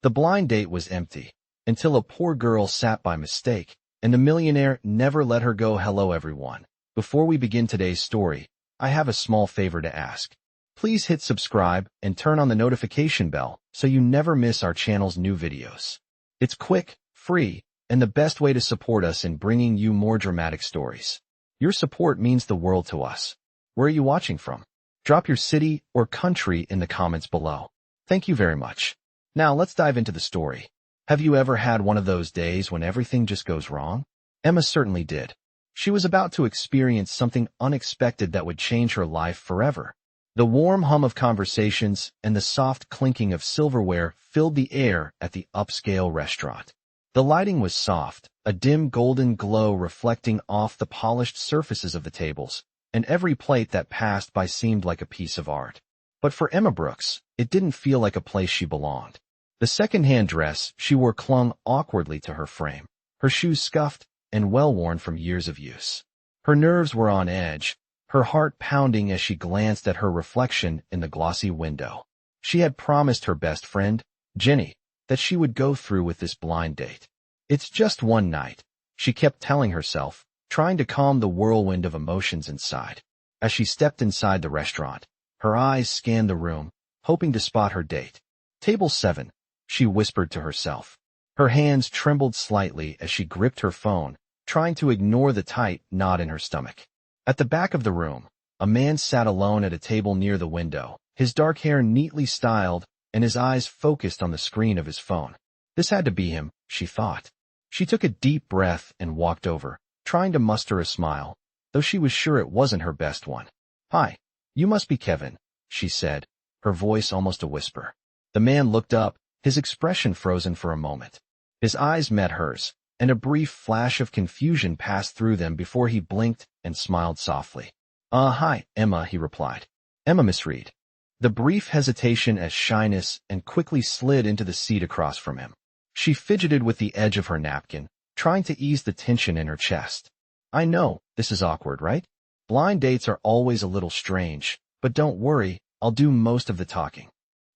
The blind date was empty, until a poor girl sat by mistake, and the millionaire never let her go. Hello everyone. Before we begin today's story, I have a small favor to ask. Please hit subscribe and turn on the notification bell so you never miss our channel's new videos. It's quick, free, and the best way to support us in bringing you more dramatic stories. Your support means the world to us. Where are you watching from? Drop your city or country in the comments below. Thank you very much. Now let's dive into the story. Have you ever had one of those days when everything just goes wrong? Emma certainly did. She was about to experience something unexpected that would change her life forever. The warm hum of conversations and the soft clinking of silverware filled the air at the upscale restaurant. The lighting was soft, a dim golden glow reflecting off the polished surfaces of the tables, and every plate that passed by seemed like a piece of art. But for Emma Brooks, it didn't feel like a place she belonged. The second-hand dress she wore clung awkwardly to her frame, her shoes scuffed and well-worn from years of use. Her nerves were on edge, her heart pounding as she glanced at her reflection in the glossy window. She had promised her best friend, Jenny, that she would go through with this blind date. It's just one night, she kept telling herself, trying to calm the whirlwind of emotions inside. As she stepped inside the restaurant, her eyes scanned the room, hoping to spot her date. Table 7, she whispered to herself. Her hands trembled slightly as she gripped her phone, trying to ignore the tight knot in her stomach. At the back of the room, a man sat alone at a table near the window, his dark hair neatly styled and his eyes focused on the screen of his phone. This had to be him, she thought. She took a deep breath and walked over, trying to muster a smile, though she was sure it wasn't her best one. "Hi, you must be Kevin," she said, her voice almost a whisper. The man looked up, his expression frozen for a moment. His eyes met hers, and a brief flash of confusion passed through them before he blinked and smiled softly. Hi, Emma," he replied. Emma misread the brief hesitation as shyness and quickly slid into the seat across from him. She fidgeted with the edge of her napkin, trying to ease the tension in her chest. "I know, this is awkward, right? Blind dates are always a little strange, but don't worry, I'll do most of the talking."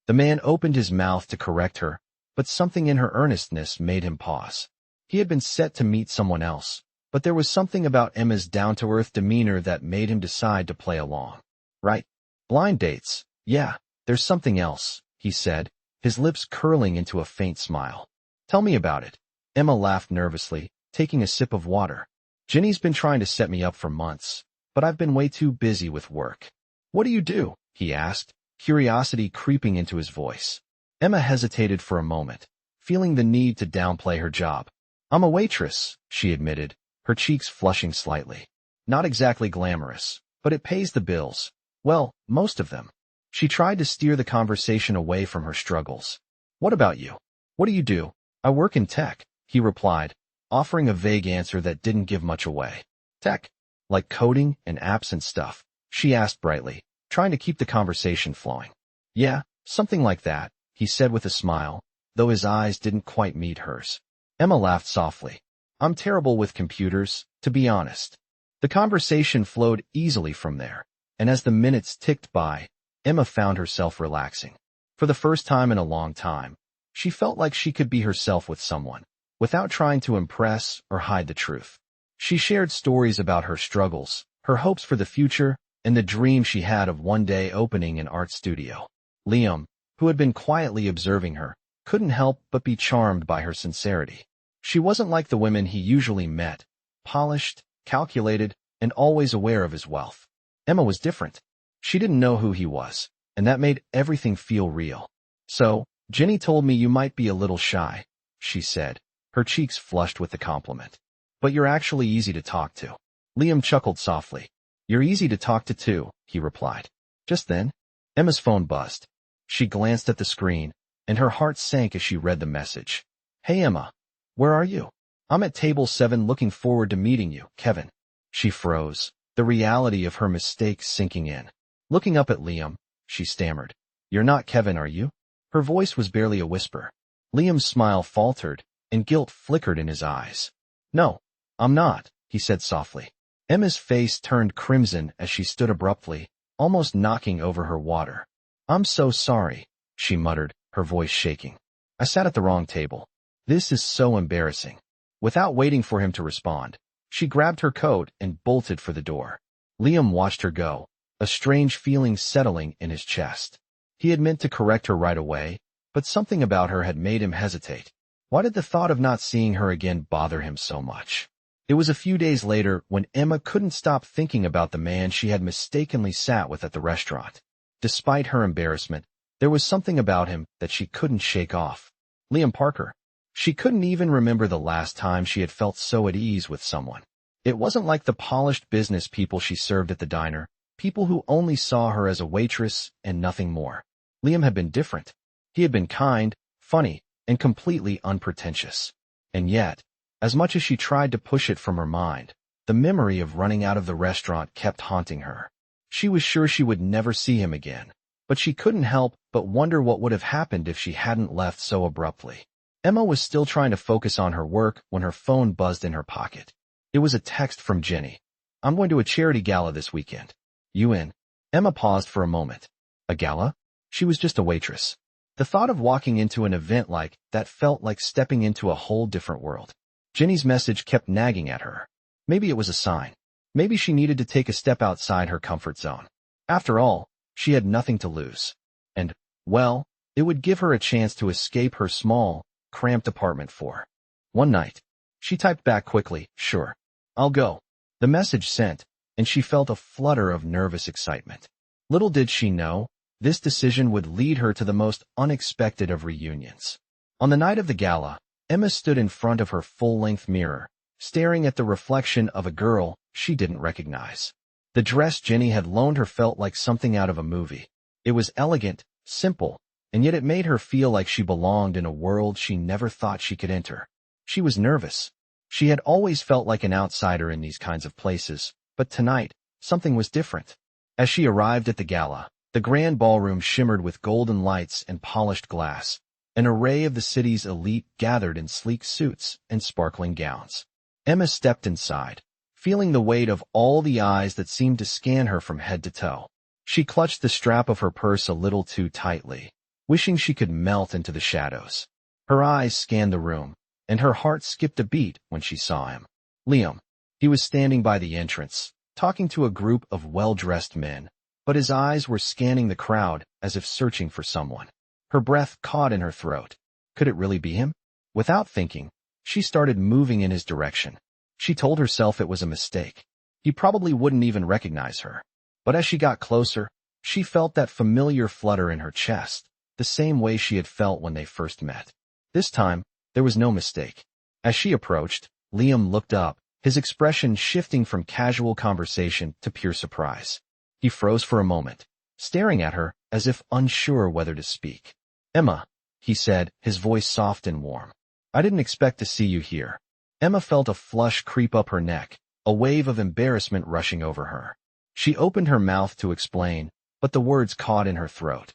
The man opened his mouth to correct her, but something in her earnestness made him pause. He had been set to meet someone else, but there was something about Emma's down-to-earth demeanor that made him decide to play along. "Right. Blind dates. Yeah, there's something else," he said, his lips curling into a faint smile. "Tell me about it." Emma laughed nervously, taking a sip of water. "Jenny's been trying to set me up for months, but I've been way too busy with work." "What do you do?" he asked, curiosity creeping into his voice. Emma hesitated for a moment, feeling the need to downplay her job. "I'm a waitress," she admitted, her cheeks flushing slightly. "Not exactly glamorous, but it pays the bills. Well, most of them." She tried to steer the conversation away from her struggles. "What about you? What do you do?" "I work in tech," he replied, offering a vague answer that didn't give much away. "Tech? Like coding and apps and stuff?" she asked brightly, trying to keep the conversation flowing. "Yeah, something like that," he said with a smile, though his eyes didn't quite meet hers. Emma laughed softly. "I'm terrible with computers, to be honest." The conversation flowed easily from there, and as the minutes ticked by, Emma found herself relaxing. For the first time in a long time, she felt like she could be herself with someone, without trying to impress or hide the truth. She shared stories about her struggles, her hopes for the future, and the dream she had of one day opening an art studio. Liam, who had been quietly observing her, couldn't help but be charmed by her sincerity. She wasn't like the women he usually met, polished, calculated, and always aware of his wealth. Emma was different. She didn't know who he was, and that made everything feel real. "So, Jenny told me you might be a little shy," she said, her cheeks flushed with the compliment. "But you're actually easy to talk to." Liam chuckled softly. "You're easy to talk to too," he replied. Just then, Emma's phone buzzed. She glanced at the screen, and her heart sank as she read the message. "Hey Emma, where are you?" "I'm at table 7 looking forward to meeting you, Kevin." She froze, the reality of her mistake sinking in. Looking up at Liam, she stammered. "You're not Kevin, are you?" Her voice was barely a whisper. Liam's smile faltered, and guilt flickered in his eyes. "No, I'm not," he said softly. Emma's face turned crimson as she stood abruptly, almost knocking over her water. "I'm so sorry," she muttered, her voice shaking. I sat at the wrong table. This is so embarrassing. Without waiting for him to respond, she grabbed her coat and bolted for the door. Liam watched her go, a strange feeling settling in his chest. He had meant to correct her right away, but something about her had made him hesitate. Why did the thought of not seeing her again bother him so much? It was a few days later when Emma couldn't stop thinking about the man she had mistakenly sat with at the restaurant. Despite her embarrassment, there was something about him that she couldn't shake off. Liam Parker. She couldn't even remember the last time she had felt so at ease with someone. It wasn't like the polished business people she served at the diner, people who only saw her as a waitress and nothing more. Liam had been different. He had been kind, funny, and completely unpretentious. And yet, as much as she tried to push it from her mind, the memory of running out of the restaurant kept haunting her. She was sure she would never see him again, but she couldn't help but wonder what would have happened if she hadn't left so abruptly. Emma was still trying to focus on her work when her phone buzzed in her pocket. It was a text from Jenny. I'm going to a charity gala this weekend. You in? Emma paused for a moment. A gala? She was just a waitress. The thought of walking into an event like that felt like stepping into a whole different world. Jenny's message kept nagging at her. Maybe it was a sign. Maybe she needed to take a step outside her comfort zone. After all, she had nothing to lose. And, well, it would give her a chance to escape her small, cramped apartment for one night. She typed back quickly, sure. I'll go. The message sent, and she felt a flutter of nervous excitement. Little did she know, this decision would lead her to the most unexpected of reunions. On the night of the gala, Emma stood in front of her full-length mirror, staring at the reflection of a girl she didn't recognize. The dress Jenny had loaned her felt like something out of a movie. It was elegant, simple, and yet it made her feel like she belonged in a world she never thought she could enter. She was nervous. She had always felt like an outsider in these kinds of places, but tonight, something was different. As she arrived at the gala, the grand ballroom shimmered with golden lights and polished glass. An array of the city's elite gathered in sleek suits and sparkling gowns. Emma stepped inside, feeling the weight of all the eyes that seemed to scan her from head to toe. She clutched the strap of her purse a little too tightly, wishing she could melt into the shadows. Her eyes scanned the room, and her heart skipped a beat when she saw him. Liam. He was standing by the entrance, talking to a group of well-dressed men, but his eyes were scanning the crowd as if searching for someone. Her breath caught in her throat. Could it really be him? Without thinking, she started moving in his direction. She told herself it was a mistake. He probably wouldn't even recognize her. But as she got closer, she felt that familiar flutter in her chest, the same way she had felt when they first met. This time, there was no mistake. As she approached, Liam looked up, his expression shifting from casual conversation to pure surprise. He froze for a moment, staring at her as if unsure whether to speak. Emma, he said, his voice soft and warm. I didn't expect to see you here. Emma felt a flush creep up her neck, a wave of embarrassment rushing over her. She opened her mouth to explain, but the words caught in her throat.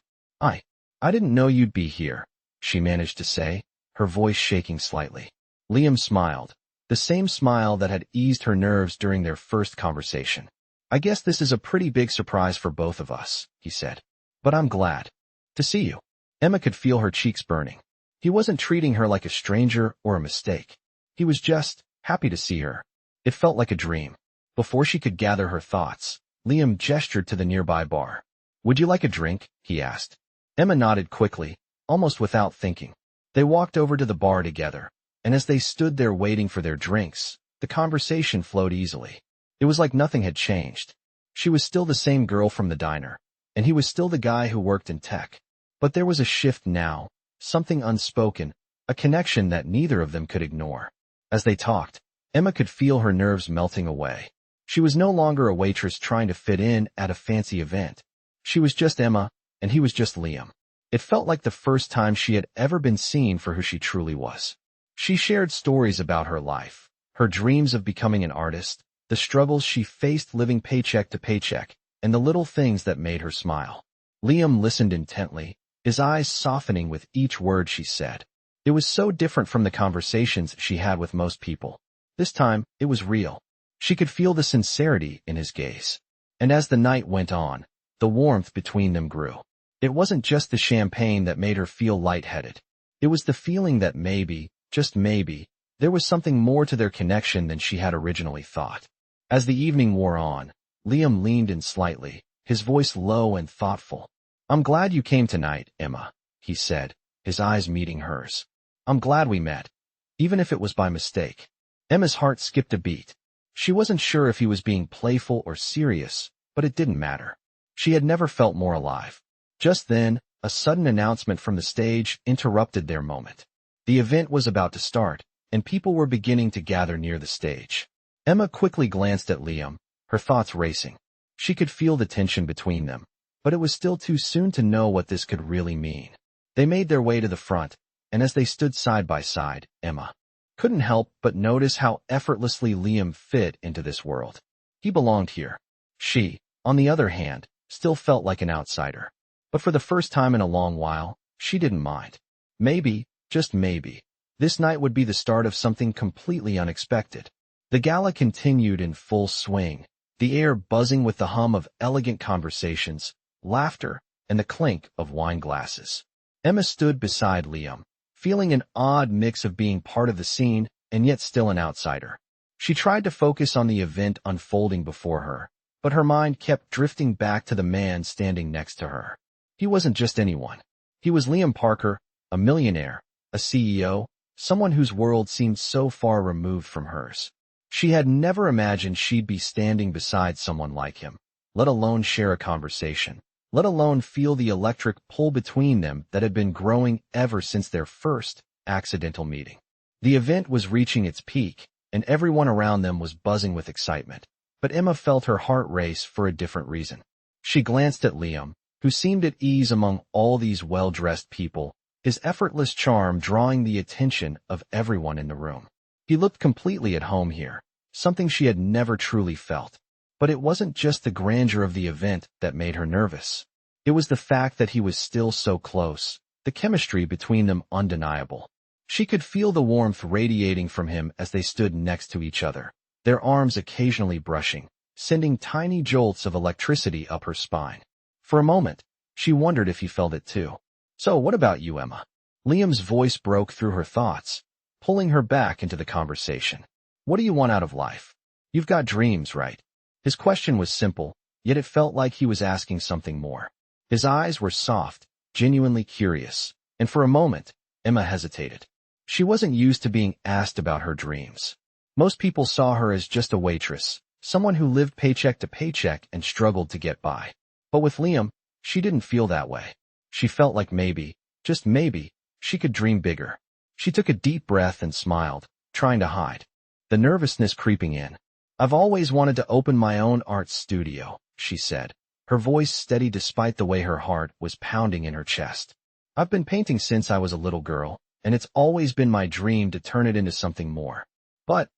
I didn't know you'd be here, she managed to say, her voice shaking slightly. Liam smiled, the same smile that had eased her nerves during their first conversation. I guess this is a pretty big surprise for both of us, he said. But I'm glad to see you. Emma could feel her cheeks burning. He wasn't treating her like a stranger or a mistake. He was just happy to see her. It felt like a dream. Before she could gather her thoughts, Liam gestured to the nearby bar. Would you like a drink? He asked. Emma nodded quickly, almost without thinking. They walked over to the bar together, and as they stood there waiting for their drinks, the conversation flowed easily. It was like nothing had changed. She was still the same girl from the diner, and he was still the guy who worked in tech. But there was a shift now, something unspoken, a connection that neither of them could ignore. As they talked, Emma could feel her nerves melting away. She was no longer a waitress trying to fit in at a fancy event. She was just Emma, and he was just Liam. It felt like the first time she had ever been seen for who she truly was. She shared stories about her life, her dreams of becoming an artist, the struggles she faced living paycheck to paycheck, and the little things that made her smile. Liam listened intently, his eyes softening with each word she said. It was so different from the conversations she had with most people. This time, it was real. She could feel the sincerity in his gaze. And as the night went on, the warmth between them grew. It wasn't just the champagne that made her feel lightheaded. It was the feeling that maybe, just maybe, there was something more to their connection than she had originally thought. As the evening wore on, Liam leaned in slightly, his voice low and thoughtful. "I'm glad you came tonight, Emma," he said, his eyes meeting hers. "I'm glad we met, even if it was by mistake." Emma's heart skipped a beat. She wasn't sure if he was being playful or serious, but it didn't matter. She had never felt more alive. Just then, a sudden announcement from the stage interrupted their moment. The event was about to start, and people were beginning to gather near the stage. Emma quickly glanced at Liam, her thoughts racing. She could feel the tension between them, but it was still too soon to know what this could really mean. They made their way to the front, and as they stood side by side, Emma couldn't help but notice how effortlessly Liam fit into this world. He belonged here. She, on the other hand, still felt like an outsider. But for the first time in a long while, she didn't mind. Maybe, just maybe, this night would be the start of something completely unexpected. The gala continued in full swing, the air buzzing with the hum of elegant conversations, laughter, and the clink of wine glasses. Emma stood beside Liam, feeling an odd mix of being part of the scene and yet still an outsider. She tried to focus on the event unfolding before her, but her mind kept drifting back to the man standing next to her. He wasn't just anyone. He was Liam Parker, a millionaire, a CEO, someone whose world seemed so far removed from hers. She had never imagined she'd be standing beside someone like him, let alone share a conversation, let alone feel the electric pull between them that had been growing ever since their first accidental meeting. The event was reaching its peak, and everyone around them was buzzing with excitement. But Emma felt her heart race for a different reason. She glanced at Liam, who seemed at ease among all these well-dressed people, his effortless charm drawing the attention of everyone in the room. He looked completely at home here, something she had never truly felt. But it wasn't just the grandeur of the event that made her nervous. It was the fact that he was still so close, the chemistry between them undeniable. She could feel the warmth radiating from him as they stood next to each other, their arms occasionally brushing, sending tiny jolts of electricity up her spine. For a moment, she wondered if he felt it too. "So what about you, Emma?" Liam's voice broke through her thoughts, pulling her back into the conversation. "What do you want out of life? You've got dreams, right?" His question was simple, yet it felt like he was asking something more. His eyes were soft, genuinely curious, and for a moment, Emma hesitated. She wasn't used to being asked about her dreams. Most people saw her as just a waitress, someone who lived paycheck to paycheck and struggled to get by. But with Liam, she didn't feel that way. She felt like maybe, just maybe, she could dream bigger. She took a deep breath and smiled, trying to hide the nervousness creeping in. "I've always wanted to open my own art studio," she said, her voice steady despite the way her heart was pounding in her chest. "I've been painting since I was a little girl, and it's always been my dream to turn it into something more. But,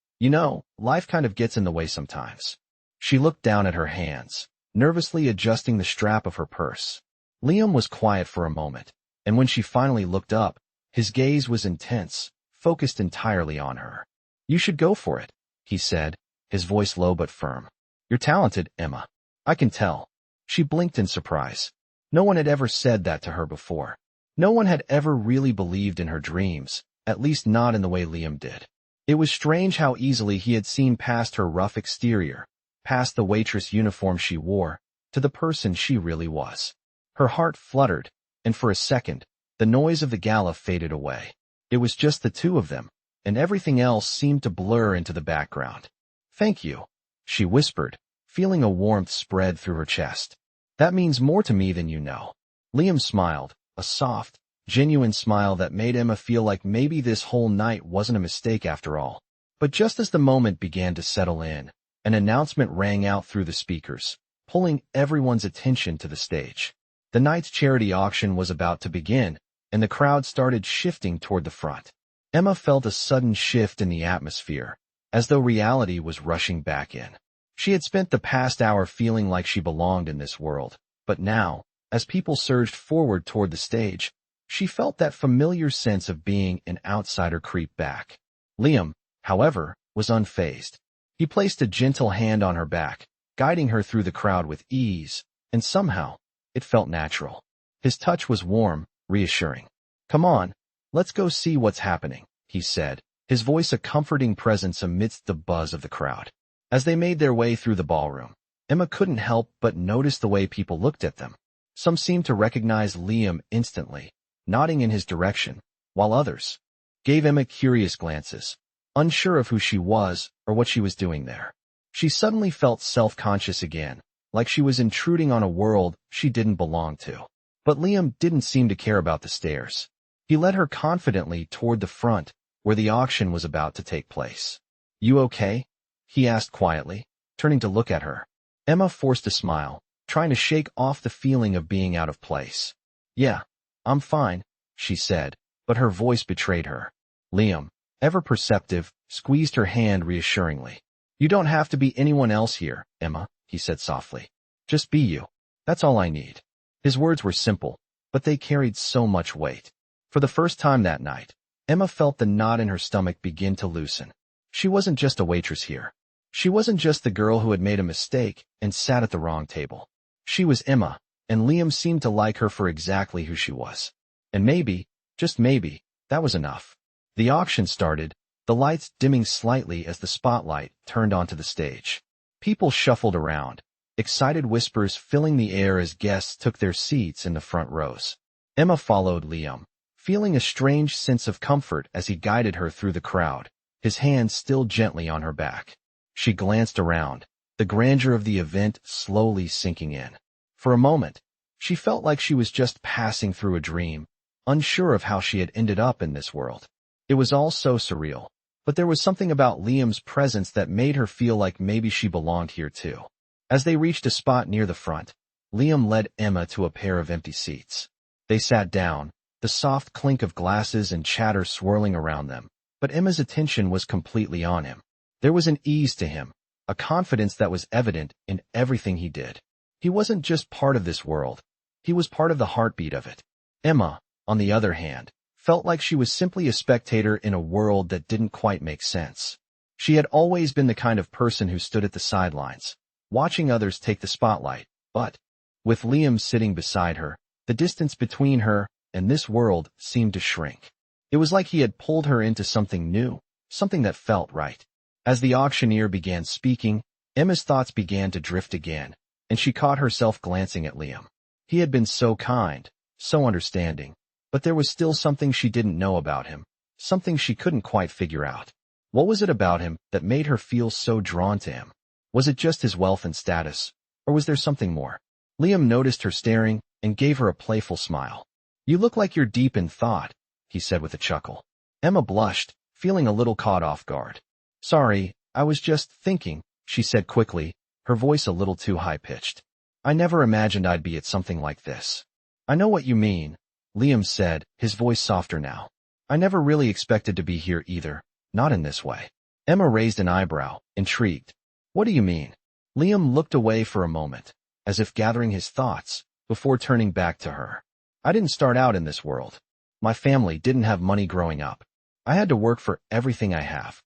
life kind of gets in the way sometimes." She looked down at her hands, nervously adjusting the strap of her purse. Liam was quiet for a moment, and when she finally looked up, his gaze was intense, focused entirely on her. "You should go for it," he said, his voice low but firm. "You're talented, Emma. I can tell." She blinked in surprise. No one had ever said that to her before. No one had ever really believed in her dreams, at least not in the way Liam did. It was strange how easily he had seen past her rough exterior, past the waitress uniform she wore, to the person she really was. Her heart fluttered, and for a second, the noise of the gala faded away. It was just the two of them, and everything else seemed to blur into the background. "Thank you," she whispered, feeling a warmth spread through her chest. "That means more to me than you know." Liam smiled, a soft, genuine smile that made Emma feel like maybe this whole night wasn't a mistake after all. But just as the moment began to settle in, an announcement rang out through the speakers, pulling everyone's attention to the stage. The night's charity auction was about to begin, and the crowd started shifting toward the front. Emma felt a sudden shift in the atmosphere, as though reality was rushing back in. She had spent the past hour feeling like she belonged in this world, but now, as people surged forward toward the stage, she felt that familiar sense of being an outsider creep back. Liam, however, was unfazed. He placed a gentle hand on her back, guiding her through the crowd with ease, and somehow, it felt natural. His touch was warm, reassuring. "Come on, Let's go see what's happening, he said, his voice a comforting presence amidst the buzz of the crowd. As they made their way through the ballroom, Emma couldn't help but notice the way people looked at them. Some seemed to recognize Liam instantly, nodding in his direction, while others gave Emma curious glances, unsure of who she was or what she was doing there. She suddenly felt self-conscious again, like she was intruding on a world she didn't belong to. But Liam didn't seem to care about the stares. He led her confidently toward the front, where the auction was about to take place. "You okay?" he asked quietly, turning to look at her. Emma forced a smile, trying to shake off the feeling of being out of place. "Yeah, I'm fine," she said, but her voice betrayed her. Liam, ever perceptive, squeezed her hand reassuringly. "You don't have to be anyone else here, Emma," he said softly. "Just be you. That's all I need." His words were simple, but they carried so much weight. For the first time that night, Emma felt the knot in her stomach begin to loosen. She wasn't just a waitress here. She wasn't just the girl who had made a mistake and sat at the wrong table. She was Emma, and Liam seemed to like her for exactly who she was. And maybe, just maybe, that was enough. The auction started, the lights dimming slightly as the spotlight turned onto the stage. People shuffled around, excited whispers filling the air as guests took their seats in the front rows. Emma followed Liam, feeling a strange sense of comfort as he guided her through the crowd, his hand still gently on her back. She glanced around, the grandeur of the event slowly sinking in. For a moment, she felt like she was just passing through a dream, unsure of how she had ended up in this world. It was all so surreal, but there was something about Liam's presence that made her feel like maybe she belonged here too. As they reached a spot near the front, Liam led Emma to a pair of empty seats. They sat down, the soft clink of glasses and chatter swirling around them, but Emma's attention was completely on him. There was an ease to him, a confidence that was evident in everything he did. He wasn't just part of this world, he was part of the heartbeat of it. Emma, on the other hand, felt like she was simply a spectator in a world that didn't quite make sense. She had always been the kind of person who stood at the sidelines, watching others take the spotlight, but, with Liam sitting beside her, the distance between her and this world seemed to shrink. It was like he had pulled her into something new, something that felt right. As the auctioneer began speaking, Emma's thoughts began to drift again, and she caught herself glancing at Liam. He had been so kind, so understanding, but there was still something she didn't know about him, something she couldn't quite figure out. What was it about him that made her feel so drawn to him? Was it just his wealth and status, or was there something more? Liam noticed her staring and gave her a playful smile. "You look like you're deep in thought," he said with a chuckle. Emma blushed, feeling a little caught off guard. "Sorry, I was just thinking," she said quickly, her voice a little too high-pitched. "I never imagined I'd be at something like this." "I know what you mean," Liam said, his voice softer now. "I never really expected to be here either, not in this way." Emma raised an eyebrow, intrigued. "What do you mean?" Liam looked away for a moment, as if gathering his thoughts, before turning back to her. "I didn't start out in this world. My family didn't have money growing up. I had to work for everything I have."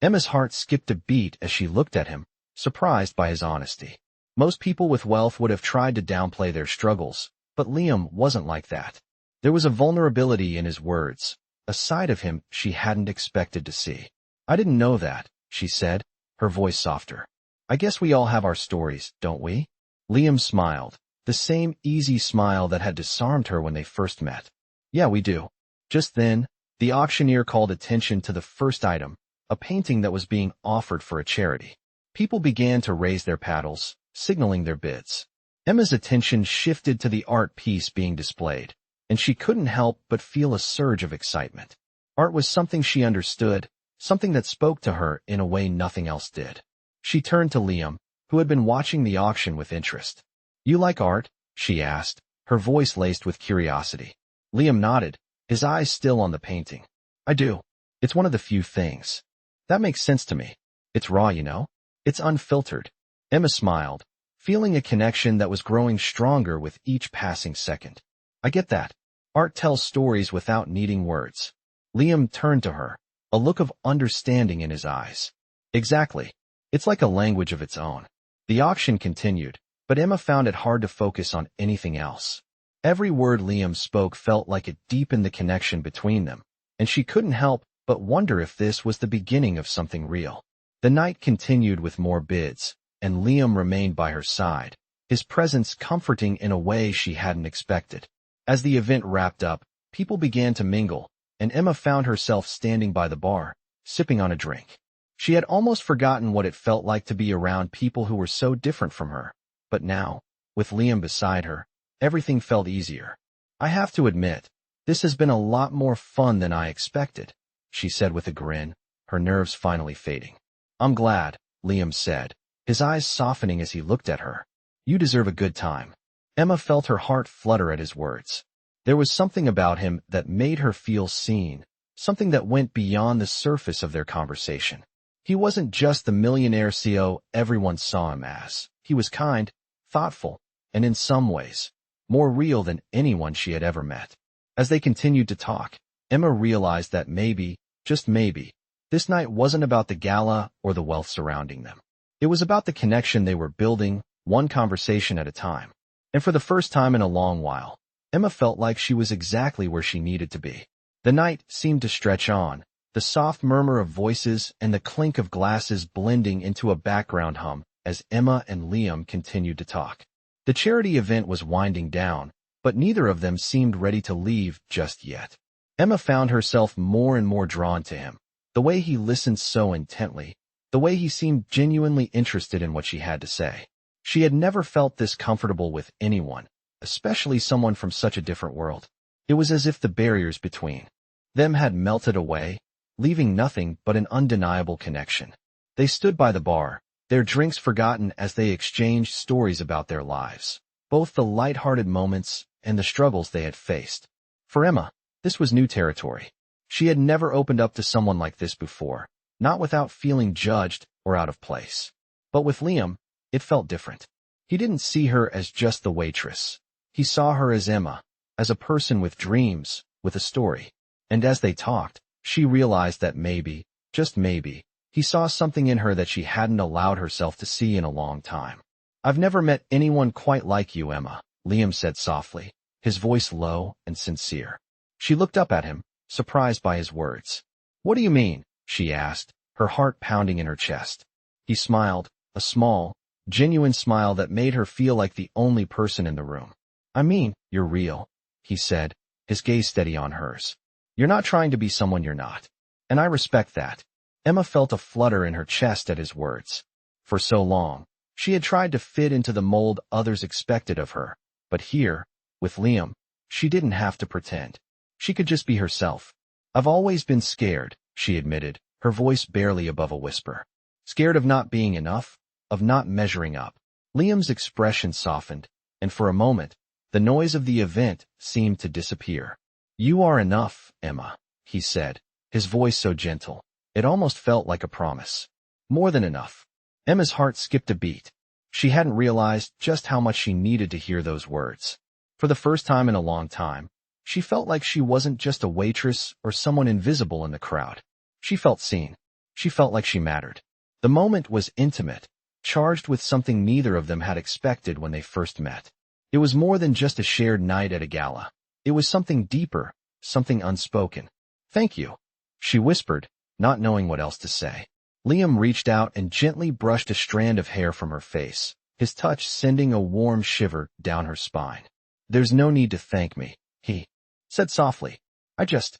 Emma's heart skipped a beat as she looked at him, surprised by his honesty. Most people with wealth would have tried to downplay their struggles, but Liam wasn't like that. There was a vulnerability in his words, a side of him she hadn't expected to see. "I didn't know that," she said, her voice softer. "I guess we all have our stories, don't we?" Liam smiled, the same easy smile that had disarmed her when they first met. "Yeah, we do." Just then, the auctioneer called attention to the first item, a painting that was being offered for a charity. People began to raise their paddles, signaling their bids. Emma's attention shifted to the art piece being displayed, and she couldn't help but feel a surge of excitement. Art was something she understood, something that spoke to her in a way nothing else did. She turned to Liam, who had been watching the auction with interest. "You like art?" she asked, her voice laced with curiosity. Liam nodded, his eyes still on the painting. "I do. It's one of the few things. That makes sense to me. It's raw, you know? It's unfiltered." Emma smiled, feeling a connection that was growing stronger with each passing second. "I get that. Art tells stories without needing words." Liam turned to her, a look of understanding in his eyes. "Exactly. It's like a language of its own." The auction continued, but Emma found it hard to focus on anything else. Every word Liam spoke felt like it deepened the connection between them, and she couldn't help but wonder if this was the beginning of something real. The night continued with more bids, and Liam remained by her side, his presence comforting in a way she hadn't expected. As the event wrapped up, people began to mingle, and Emma found herself standing by the bar, sipping on a drink. She had almost forgotten what it felt like to be around people who were so different from her. But now, with Liam beside her, everything felt easier. "I have to admit, this has been a lot more fun than I expected," she said with a grin, her nerves finally fading. "I'm glad," Liam said, his eyes softening as he looked at her. "You deserve a good time." Emma felt her heart flutter at his words. There was something about him that made her feel seen, something that went beyond the surface of their conversation. He wasn't just the millionaire CEO everyone saw him as. He was kind, thoughtful, and in some ways, more real than anyone she had ever met. As they continued to talk, Emma realized that maybe, just maybe, this night wasn't about the gala or the wealth surrounding them. It was about the connection they were building, one conversation at a time. And for the first time in a long while, Emma felt like she was exactly where she needed to be. The night seemed to stretch on, the soft murmur of voices and the clink of glasses blending into a background hum as Emma and Liam continued to talk. The charity event was winding down, but neither of them seemed ready to leave just yet. Emma found herself more and more drawn to him, the way he listened so intently, the way he seemed genuinely interested in what she had to say. She had never felt this comfortable with anyone, especially someone from such a different world. It was as if the barriers between them had melted away, leaving nothing but an undeniable connection. They stood by the bar, their drinks forgotten as they exchanged stories about their lives, both the light-hearted moments and the struggles they had faced. For Emma, this was new territory. She had never opened up to someone like this before, not without feeling judged or out of place. But with Liam, it felt different. He didn't see her as just the waitress. He saw her as Emma, as a person with dreams, with a story. And as they talked, she realized that maybe, just maybe, he saw something in her that she hadn't allowed herself to see in a long time. "I've never met anyone quite like you, Emma," Liam said softly, his voice low and sincere. She looked up at him, surprised by his words. "What do you mean?" she asked, her heart pounding in her chest. He smiled, a small, genuine smile that made her feel like the only person in the room. "I mean, you're real," he said, his gaze steady on hers. "You're not trying to be someone you're not. And I respect that." Emma felt a flutter in her chest at his words. For so long, she had tried to fit into the mold others expected of her. But here, with Liam, she didn't have to pretend. She could just be herself. "I've always been scared," she admitted, her voice barely above a whisper. "Scared of not being enough, of not measuring up." Liam's expression softened, and for a moment, the noise of the event seemed to disappear. "You are enough, Emma," he said, his voice so gentle, it almost felt like a promise. More than enough. Emma's heart skipped a beat. She hadn't realized just how much she needed to hear those words. For the first time in a long time, she felt like she wasn't just a waitress or someone invisible in the crowd. She felt seen. She felt like she mattered. The moment was intimate, charged with something neither of them had expected when they first met. It was more than just a shared night at a gala. It was something deeper, something unspoken. "Thank you," she whispered, not knowing what else to say. Liam reached out and gently brushed a strand of hair from her face, his touch sending a warm shiver down her spine. "There's no need to thank me," he said softly. I just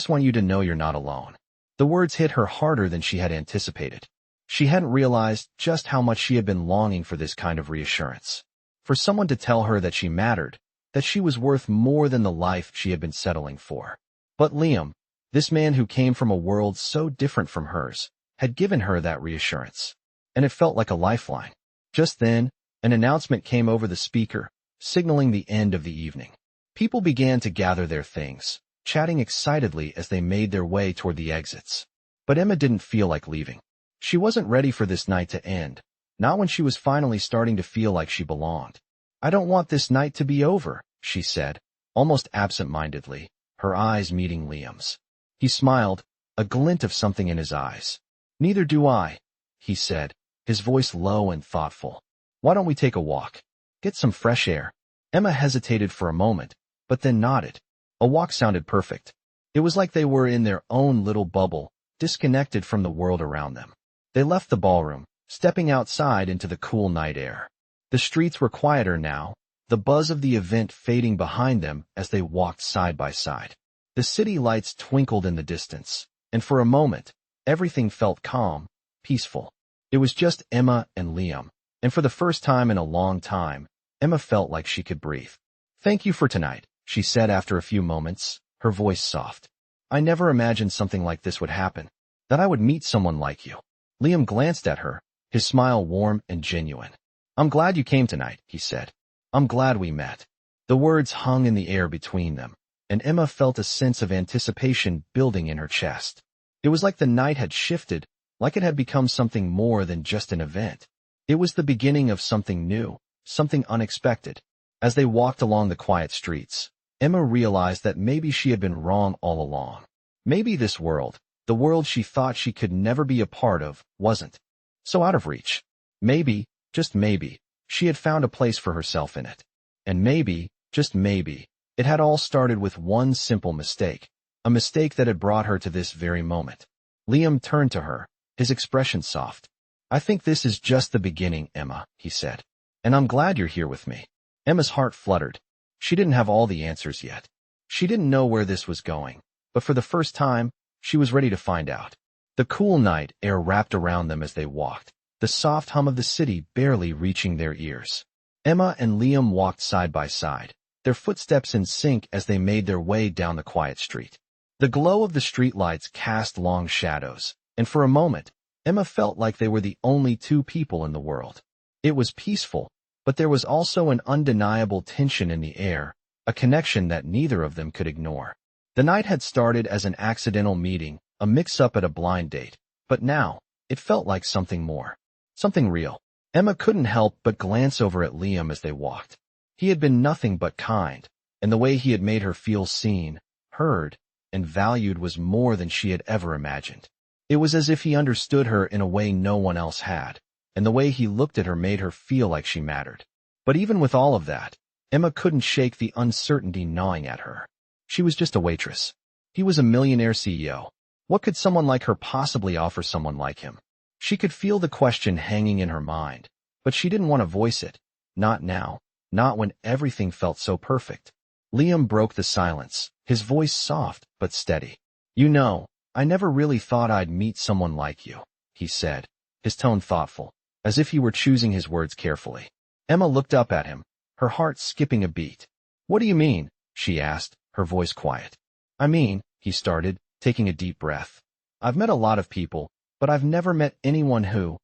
want you to know you're not alone." The words hit her harder than she had anticipated. She hadn't realized just how much she had been longing for this kind of reassurance. For someone to tell her that she mattered, that she was worth more than the life she had been settling for. But Liam, this man who came from a world so different from hers, had given her that reassurance. And it felt like a lifeline. Just then, an announcement came over the speaker, signaling the end of the evening. People began to gather their things, chatting excitedly as they made their way toward the exits. But Emma didn't feel like leaving. She wasn't ready for this night to end, not when she was finally starting to feel like she belonged. "I don't want this night to be over," she said, almost absent-mindedly, her eyes meeting Liam's. He smiled, a glint of something in his eyes. "Neither do I," he said, his voice low and thoughtful. "Why don't we take a walk? Get some fresh air?" Emma hesitated for a moment, but then nodded. A walk sounded perfect. It was like they were in their own little bubble, disconnected from the world around them. They left the ballroom, stepping outside into the cool night air. The streets were quieter now, the buzz of the event fading behind them as they walked side by side. The city lights twinkled in the distance, and for a moment, everything felt calm, peaceful. It was just Emma and Liam, and for the first time in a long time, Emma felt like she could breathe. "Thank you for tonight," she said after a few moments, her voice soft. "I never imagined something like this would happen, that I would meet someone like you." Liam glanced at her, his smile warm and genuine. "I'm glad you came tonight," he said. "I'm glad we met." The words hung in the air between them, and Emma felt a sense of anticipation building in her chest. It was like the night had shifted, like it had become something more than just an event. It was the beginning of something new, something unexpected. As they walked along the quiet streets, Emma realized that maybe she had been wrong all along. Maybe this world, the world she thought she could never be a part of, wasn't so out of reach. Maybe, just maybe, she had found a place for herself in it. And maybe, just maybe, it had all started with one simple mistake, a mistake that had brought her to this very moment. Liam turned to her, his expression soft. "I think this is just the beginning, Emma," he said. "And I'm glad you're here with me." Emma's heart fluttered. She didn't have all the answers yet. She didn't know where this was going, but for the first time, she was ready to find out. The cool night air wrapped around them as they walked, the soft hum of the city barely reaching their ears. Emma and Liam walked side by side, their footsteps in sync as they made their way down the quiet street. The glow of the streetlights cast long shadows, and for a moment, Emma felt like they were the only two people in the world. It was peaceful, but there was also an undeniable tension in the air, a connection that neither of them could ignore. The night had started as an accidental meeting, a mix-up at a blind date, but now, it felt like something more. Something real. Emma couldn't help but glance over at Liam as they walked. He had been nothing but kind, and the way he had made her feel seen, heard, and valued was more than she had ever imagined. It was as if he understood her in a way no one else had, and the way he looked at her made her feel like she mattered. But even with all of that, Emma couldn't shake the uncertainty gnawing at her. She was just a waitress. He was a millionaire CEO. What could someone like her possibly offer someone like him? She could feel the question hanging in her mind, but she didn't want to voice it. Not now, not when everything felt so perfect. Liam broke the silence, his voice soft but steady. "You know, I never really thought I'd meet someone like you," he said, his tone thoughtful, as if he were choosing his words carefully. Emma looked up at him, her heart skipping a beat. "What do you mean?" she asked, her voice quiet. "I mean," he started, taking a deep breath, "I've met a lot of people, but I've never met anyone who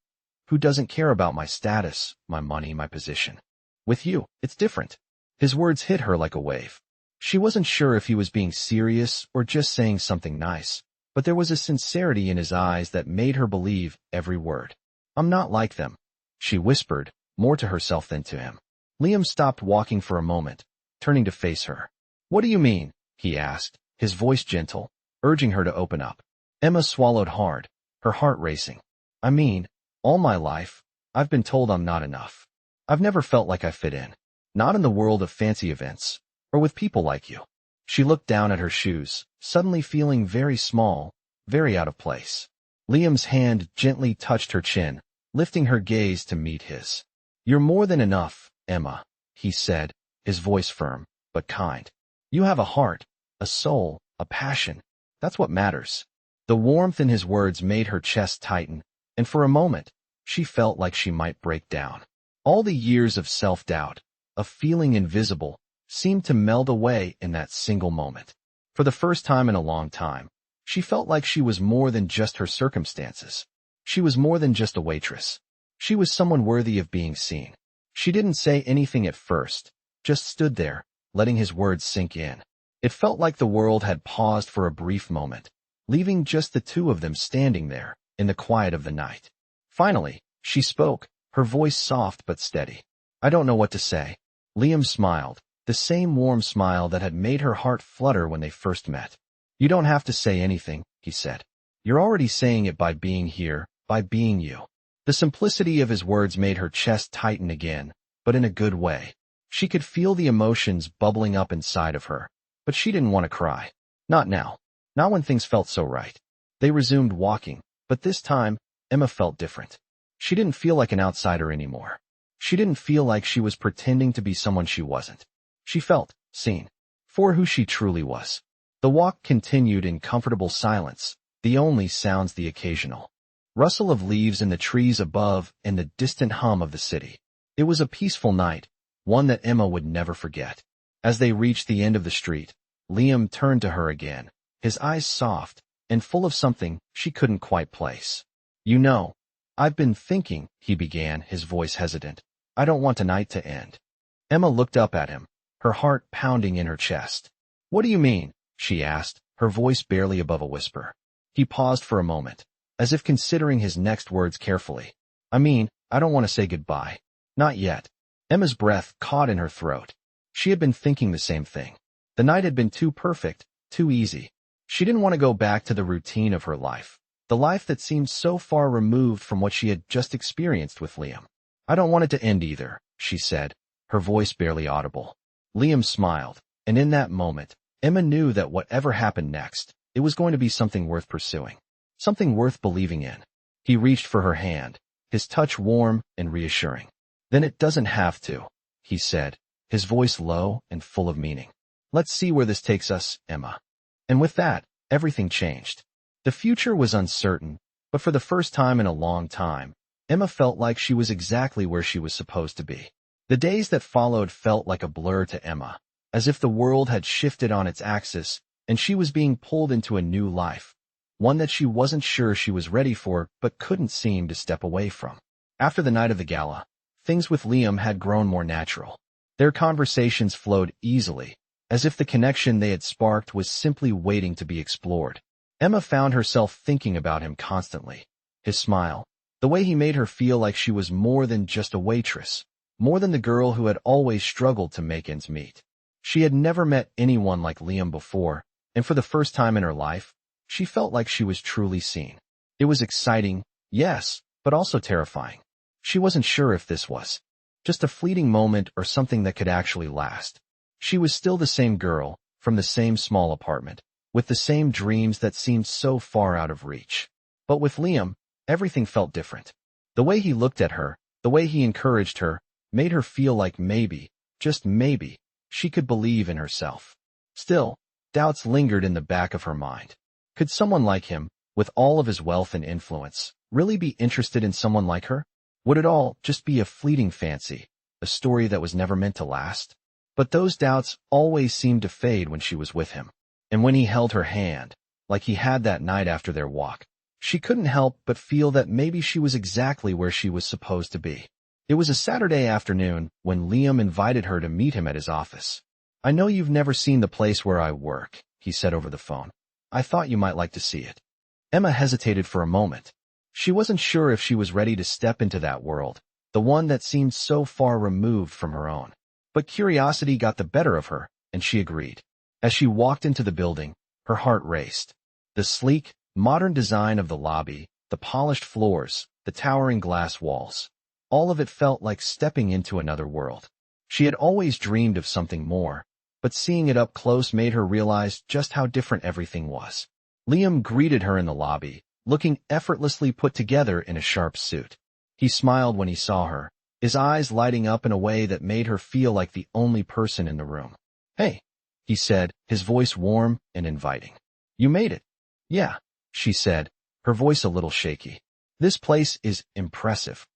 doesn't care about my status, my money, my position. With you, it's different." His words hit her like a wave. She wasn't sure if he was being serious or just saying something nice, but there was a sincerity in his eyes that made her believe every word. "I'm not like them," she whispered, more to herself than to him. Liam stopped walking for a moment, turning to face her. "What do you mean?" he asked, his voice gentle, urging her to open up. Emma swallowed hard, her heart racing. "I mean, all my life, I've been told I'm not enough. I've never felt like I fit in. Not in the world of fancy events, or with people like you." She looked down at her shoes, suddenly feeling very small, very out of place. Liam's hand gently touched her chin, lifting her gaze to meet his. "You're more than enough, Emma," he said, his voice firm, but kind. "You have a heart, a soul, a passion. That's what matters." The warmth in his words made her chest tighten, and for a moment, she felt like she might break down. All the years of self-doubt, of feeling invisible, seemed to meld away in that single moment. For the first time in a long time, she felt like she was more than just her circumstances. She was more than just a waitress. She was someone worthy of being seen. She didn't say anything at first, just stood there, letting his words sink in. It felt like the world had paused for a brief moment, leaving just the two of them standing there, in the quiet of the night. Finally, she spoke, her voice soft but steady. "I don't know what to say." Liam smiled, the same warm smile that had made her heart flutter when they first met. "You don't have to say anything," he said. "You're already saying it by being here, by being you." The simplicity of his words made her chest tighten again, but in a good way. She could feel the emotions bubbling up inside of her, but she didn't want to cry. Not now. Not when things felt so right. They resumed walking, but this time, Emma felt different. She didn't feel like an outsider anymore. She didn't feel like she was pretending to be someone she wasn't. She felt seen for who she truly was. The walk continued in comfortable silence, the only sounds the occasional rustle of leaves in the trees above and the distant hum of the city. It was a peaceful night, one that Emma would never forget. As they reached the end of the street, Liam turned to her again, his eyes soft and full of something she couldn't quite place. "You know, I've been thinking," he began, his voice hesitant. "I don't want tonight to end." Emma looked up at him, her heart pounding in her chest. "What do you mean?" she asked, her voice barely above a whisper. He paused for a moment, as if considering his next words carefully. "I mean, I don't want to say goodbye. Not yet." Emma's breath caught in her throat. She had been thinking the same thing. The night had been too perfect, too easy. She didn't want to go back to the routine of her life, the life that seemed so far removed from what she had just experienced with Liam. "I don't want it to end either," she said, her voice barely audible. Liam smiled, and in that moment, Emma knew that whatever happened next, it was going to be something worth pursuing, something worth believing in. He reached for her hand, his touch warm and reassuring. "Then it doesn't have to," he said, his voice low and full of meaning. "Let's see where this takes us, Emma." And with that, everything changed. The future was uncertain, but for the first time in a long time, Emma felt like she was exactly where she was supposed to be. The days that followed felt like a blur to Emma, as if the world had shifted on its axis and she was being pulled into a new life, one that she wasn't sure she was ready for but couldn't seem to step away from. After the night of the gala, things with Liam had grown more natural. Their conversations flowed easily, as if the connection they had sparked was simply waiting to be explored. Emma found herself thinking about him constantly. His smile, the way he made her feel like she was more than just a waitress, more than the girl who had always struggled to make ends meet. She had never met anyone like Liam before, and for the first time in her life, she felt like she was truly seen. It was exciting, yes, but also terrifying. She wasn't sure if this was just a fleeting moment or something that could actually last. She was still the same girl, from the same small apartment, with the same dreams that seemed so far out of reach. But with Liam, everything felt different. The way he looked at her, the way he encouraged her, made her feel like maybe, just maybe, she could believe in herself. Still, doubts lingered in the back of her mind. Could someone like him, with all of his wealth and influence, really be interested in someone like her? Would it all just be a fleeting fancy, a story that was never meant to last? But those doubts always seemed to fade when she was with him. And when he held her hand, like he had that night after their walk, she couldn't help but feel that maybe she was exactly where she was supposed to be. It was a Saturday afternoon when Liam invited her to meet him at his office. "I know you've never seen the place where I work," he said over the phone. "I thought you might like to see it." Emma hesitated for a moment. She wasn't sure if she was ready to step into that world, the one that seemed so far removed from her own. But curiosity got the better of her, and she agreed. As she walked into the building, her heart raced. The sleek, modern design of the lobby, the polished floors, the towering glass walls, all of it felt like stepping into another world. She had always dreamed of something more, but seeing it up close made her realize just how different everything was. Liam greeted her in the lobby, looking effortlessly put together in a sharp suit. He smiled when he saw her, his eyes lighting up in a way that made her feel like the only person in the room. "Hey," he said, his voice warm and inviting. "You made it." "Yeah," she said, her voice a little shaky. "This place is impressive."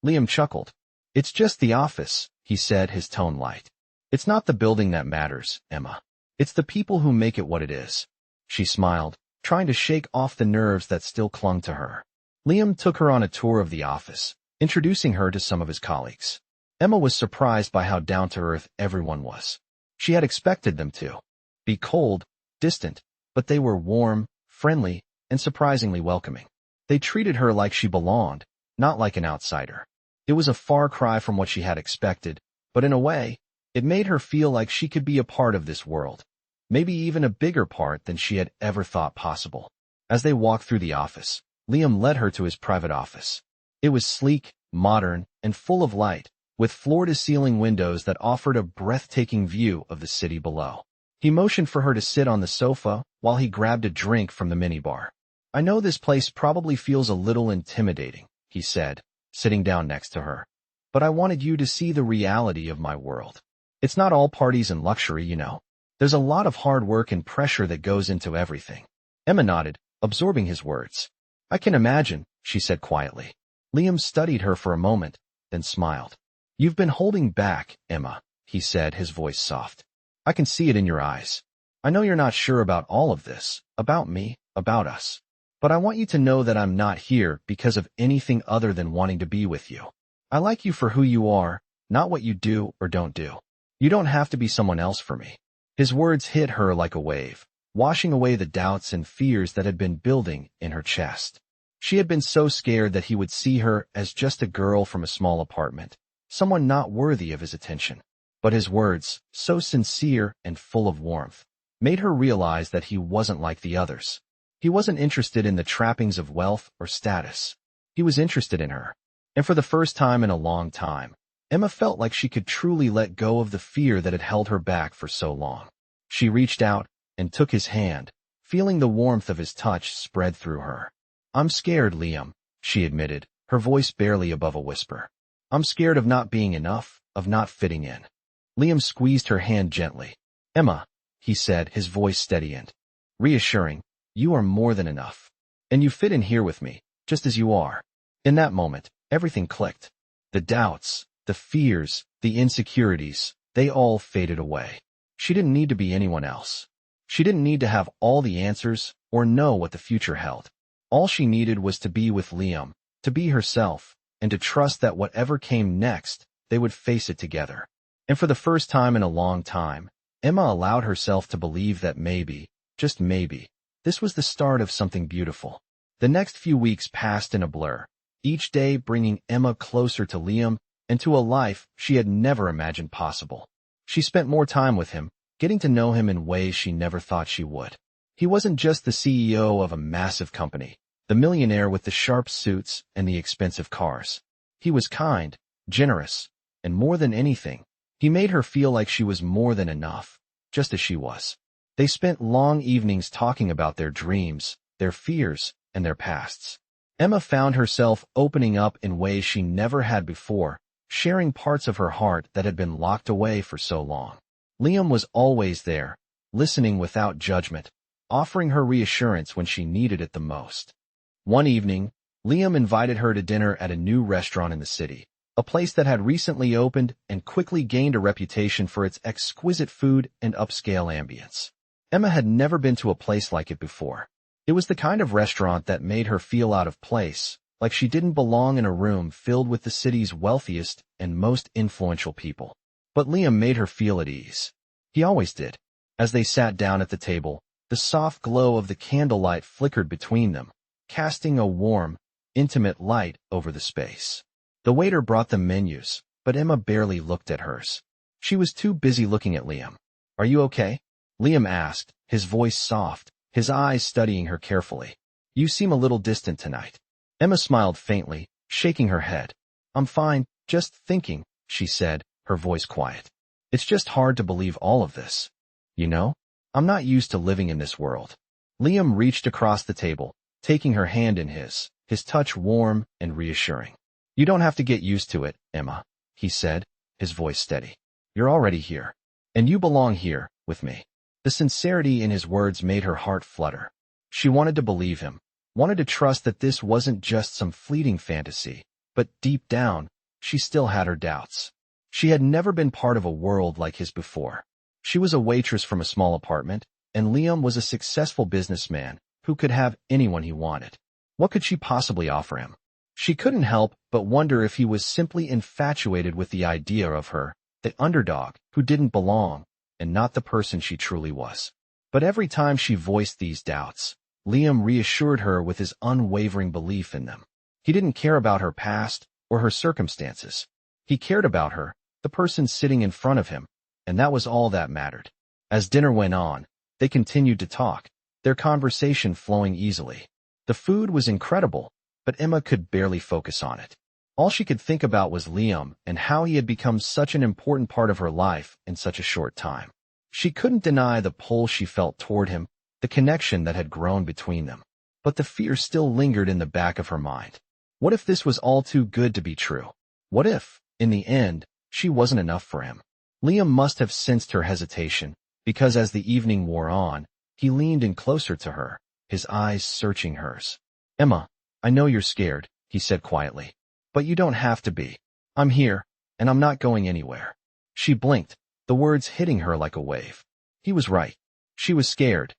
Liam chuckled. "It's just the office," he said, his tone light. "It's not the building that matters, Emma. It's the people who make it what it is." She smiled, trying to shake off the nerves that still clung to her. Liam took her on a tour of the office, introducing her to some of his colleagues. Emma was surprised by how down-to-earth everyone was. She had expected them to be cold, distant, but they were warm, friendly, and surprisingly welcoming. They treated her like she belonged, not like an outsider. It was a far cry from what she had expected, but in a way, it made her feel like she could be a part of this world. Maybe even a bigger part than she had ever thought possible. As they walked through the office, Liam led her to his private office. It was sleek, modern, and full of light, with floor-to-ceiling windows that offered a breathtaking view of the city below. He motioned for her to sit on the sofa, while he grabbed a drink from the minibar. I know this place probably feels a little intimidating, he said, sitting down next to her. But I wanted you to see the reality of my world. It's not all parties and luxury, you know. There's a lot of hard work and pressure that goes into everything. Emma nodded, absorbing his words. I can imagine, she said quietly. Liam studied her for a moment, then smiled. You've been holding back, Emma, he said, his voice soft. I can see it in your eyes. I know you're not sure about all of this, about me, about us. But I want you to know that I'm not here because of anything other than wanting to be with you. I like you for who you are, not what you do or don't do. You don't have to be someone else for me. His words hit her like a wave, washing away the doubts and fears that had been building in her chest. She had been so scared that he would see her as just a girl from a small apartment, someone not worthy of his attention. But his words, so sincere and full of warmth, made her realize that he wasn't like the others. He wasn't interested in the trappings of wealth or status. He was interested in her. And for the first time in a long time, Emma felt like she could truly let go of the fear that had held her back for so long. She reached out and took his hand, feeling the warmth of his touch spread through her. I'm scared, Liam, she admitted, her voice barely above a whisper. I'm scared of not being enough, of not fitting in. Liam squeezed her hand gently. Emma, he said, his voice steady and reassuring, you are more than enough. And you fit in here with me, just as you are. In that moment, everything clicked. The doubts, the fears, the insecurities, they all faded away. She didn't need to be anyone else. She didn't need to have all the answers or know what the future held. All she needed was to be with Liam, to be herself, and to trust that whatever came next, they would face it together. And for the first time in a long time, Emma allowed herself to believe that maybe, just maybe, this was the start of something beautiful. The next few weeks passed in a blur, each day bringing Emma closer to Liam and to a life she had never imagined possible. She spent more time with him, getting to know him in ways she never thought she would. He wasn't just the CEO of a massive company, the millionaire with the sharp suits and the expensive cars. He was kind, generous, and more than anything, he made her feel like she was more than enough, just as she was. They spent long evenings talking about their dreams, their fears, and their pasts. Emma found herself opening up in ways she never had before, sharing parts of her heart that had been locked away for so long. Liam was always there, listening without judgment, offering her reassurance when she needed it the most. One evening, Liam invited her to dinner at a new restaurant in the city, a place that had recently opened and quickly gained a reputation for its exquisite food and upscale ambience. Emma had never been to a place like it before. It was the kind of restaurant that made her feel out of place, like she didn't belong in a room filled with the city's wealthiest and most influential people. But Liam made her feel at ease. He always did. As they sat down at the table, the soft glow of the candlelight flickered between them, casting a warm, intimate light over the space. The waiter brought them menus, but Emma barely looked at hers. She was too busy looking at Liam. Are you okay? Liam asked, his voice soft, his eyes studying her carefully. You seem a little distant tonight. Emma smiled faintly, shaking her head. I'm fine, just thinking, she said, her voice quiet. It's just hard to believe all of this. You know, I'm not used to living in this world. Liam reached across the table, taking her hand in his touch warm and reassuring. You don't have to get used to it, Emma, he said, his voice steady. You're already here. And you belong here, with me. The sincerity in his words made her heart flutter. She wanted to believe him, wanted to trust that this wasn't just some fleeting fantasy, but deep down, she still had her doubts. She had never been part of a world like his before. She was a waitress from a small apartment, and Liam was a successful businessman who could have anyone he wanted. What could she possibly offer him? She couldn't help but wonder if he was simply infatuated with the idea of her, the underdog who didn't belong, and not the person she truly was. But every time she voiced these doubts, Liam reassured her with his unwavering belief in them. He didn't care about her past or her circumstances. He cared about her, the person sitting in front of him, and that was all that mattered. As dinner went on, they continued to talk, their conversation flowing easily. The food was incredible, but Emma could barely focus on it. All she could think about was Liam and how he had become such an important part of her life in such a short time. She couldn't deny the pull she felt toward him, the connection that had grown between them. But the fear still lingered in the back of her mind. What if this was all too good to be true? What if, in the end, she wasn't enough for him? Liam must have sensed her hesitation, because as the evening wore on, he leaned in closer to her, his eyes searching hers. "Emma, I know you're scared," he said quietly. "But you don't have to be. I'm here, and I'm not going anywhere." She blinked, the words hitting her like a wave. He was right. She was scared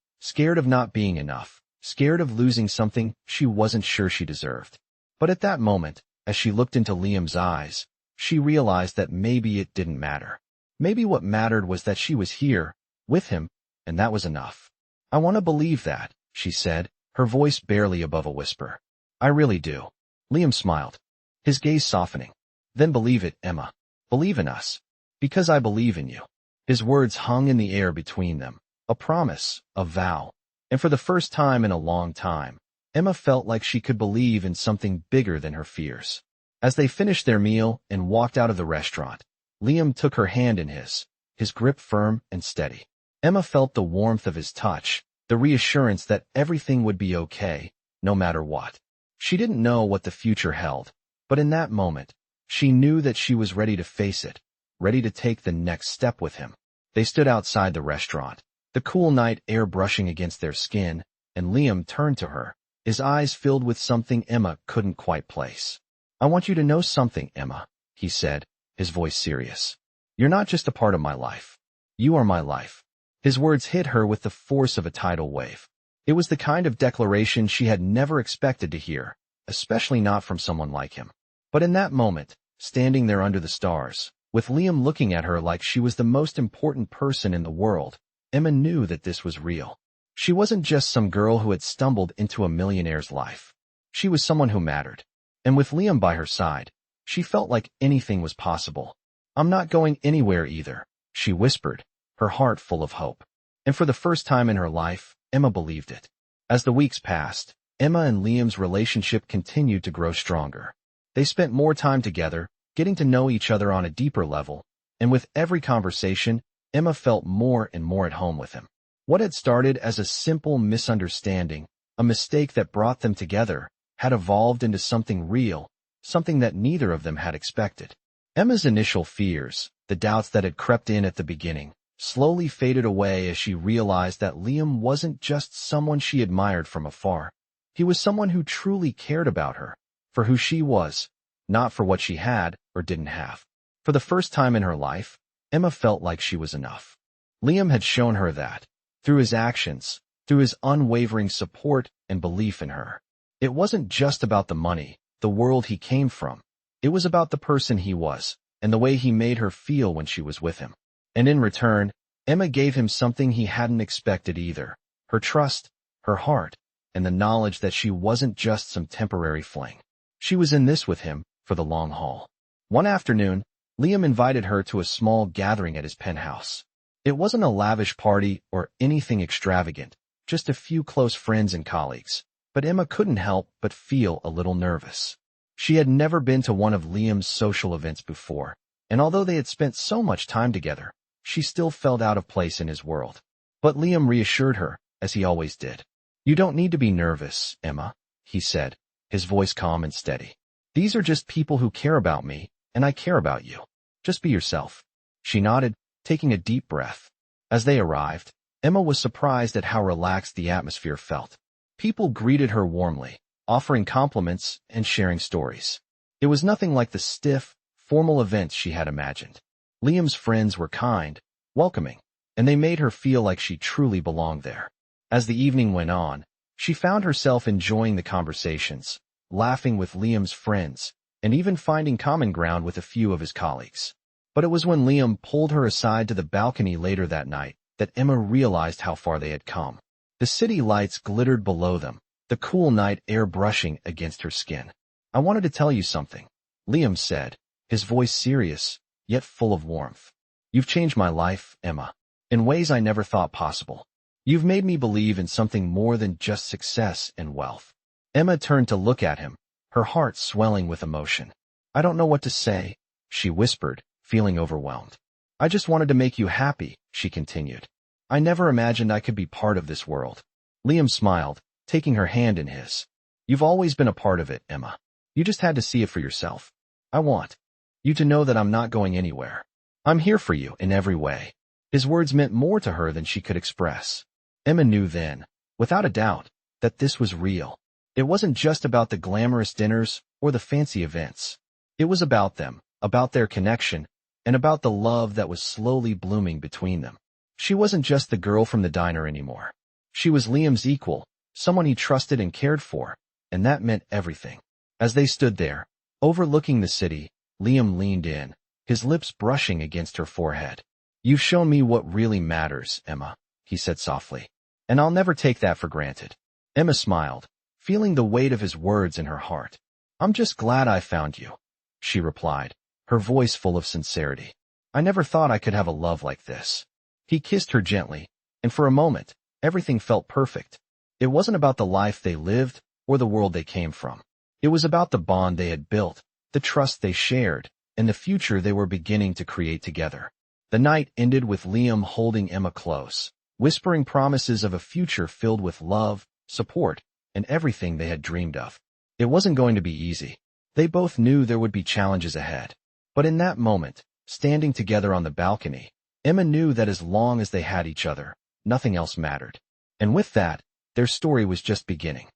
of not being enough, scared of losing something she wasn't sure she deserved. But at that moment, as she looked into Liam's eyes, she realized that maybe it didn't matter. Maybe what mattered was that she was here, with him, and that was enough. "I want to believe that," she said, her voice barely above a whisper. "I really do." Liam smiled, his gaze softening. "Then believe it, Emma. Believe in us. Because I believe in you." His words hung in the air between them, a promise, a vow. And for the first time in a long time, Emma felt like she could believe in something bigger than her fears. As they finished their meal and walked out of the restaurant, Liam took her hand in his grip firm and steady. Emma felt the warmth of his touch, the reassurance that everything would be okay, no matter what. She didn't know what the future held, but in that moment, she knew that she was ready to face it, ready to take the next step with him. They stood outside the restaurant, the cool night air brushing against their skin, and Liam turned to her, his eyes filled with something Emma couldn't quite place. "I want you to know something, Emma," he said, his voice serious. "You're not just a part of my life. You are my life." His words hit her with the force of a tidal wave. It was the kind of declaration she had never expected to hear, especially not from someone like him. But in that moment, standing there under the stars, with Liam looking at her like she was the most important person in the world, Emma knew that this was real. She wasn't just some girl who had stumbled into a millionaire's life. She was someone who mattered. And with Liam by her side, she felt like anything was possible. "I'm not going anywhere either," she whispered, her heart full of hope. And for the first time in her life, Emma believed it. As the weeks passed, Emma and Liam's relationship continued to grow stronger. They spent more time together, getting to know each other on a deeper level, and with every conversation, Emma felt more and more at home with him. What had started as a simple misunderstanding, a mistake that brought them together, had evolved into something real, something that neither of them had expected. Emma's initial fears, the doubts that had crept in at the beginning, slowly faded away as she realized that Liam wasn't just someone she admired from afar. He was someone who truly cared about her, for who she was, not for what she had or didn't have. For the first time in her life, Emma felt like she was enough. Liam had shown her that, through his actions, through his unwavering support and belief in her. It wasn't just about the money, the world he came from. It was about the person he was, and the way he made her feel when she was with him. And in return, Emma gave him something he hadn't expected either, her trust, her heart, and the knowledge that she wasn't just some temporary fling. She was in this with him for the long haul. One afternoon, Liam invited her to a small gathering at his penthouse. It wasn't a lavish party or anything extravagant, just a few close friends and colleagues, but Emma couldn't help but feel a little nervous. She had never been to one of Liam's social events before, and although they had spent so much time together, she still felt out of place in his world. But Liam reassured her, as he always did. "You don't need to be nervous, Emma," he said, his voice calm and steady. "These are just people who care about me, and I care about you. Just be yourself." She nodded, taking a deep breath. As they arrived, Emma was surprised at how relaxed the atmosphere felt. People greeted her warmly, offering compliments and sharing stories. It was nothing like the stiff, formal events she had imagined. Liam's friends were kind, welcoming, and they made her feel like she truly belonged there. As the evening went on, she found herself enjoying the conversations, laughing with Liam's friends, and even finding common ground with a few of his colleagues. But it was when Liam pulled her aside to the balcony later that night that Emma realized how far they had come. The city lights glittered below them, the cool night air brushing against her skin. "I wanted to tell you something," Liam said, his voice serious, yet full of warmth. "You've changed my life, Emma, in ways I never thought possible. You've made me believe in something more than just success and wealth." Emma turned to look at him, her heart swelling with emotion. "I don't know what to say," she whispered, feeling overwhelmed. "I just wanted to make you happy," she continued. "I never imagined I could be part of this world. Liam smiled, taking her hand in his. You've always been a part of it, Emma. You just had to see it for yourself. I want you to know that I'm not going anywhere. I'm here for you in every way. His words meant more to her than she could express. Emma knew then, without a doubt, that this was real. It wasn't just about the glamorous dinners or the fancy events. It was about them, about their connection, and about the love that was slowly blooming between them. She wasn't just the girl from the diner anymore. She was Liam's equal, someone he trusted and cared for, and that meant everything. As they stood there, overlooking the city, Liam leaned in, his lips brushing against her forehead. You've shown me what really matters, Emma, he said softly, and I'll never take that for granted. Emma smiled, feeling the weight of his words in her heart. I'm just glad I found you, she replied, her voice full of sincerity. I never thought I could have a love like this. He kissed her gently, and for a moment, everything felt perfect. It wasn't about the life they lived or the world they came from. It was about the bond they had built, the trust they shared, and the future they were beginning to create together. The night ended with Liam holding Emma close, whispering promises of a future filled with love, support, and everything they had dreamed of. It wasn't going to be easy. They both knew there would be challenges ahead. But in that moment, standing together on the balcony, Emma knew that as long as they had each other, nothing else mattered. And with that, their story was just beginning.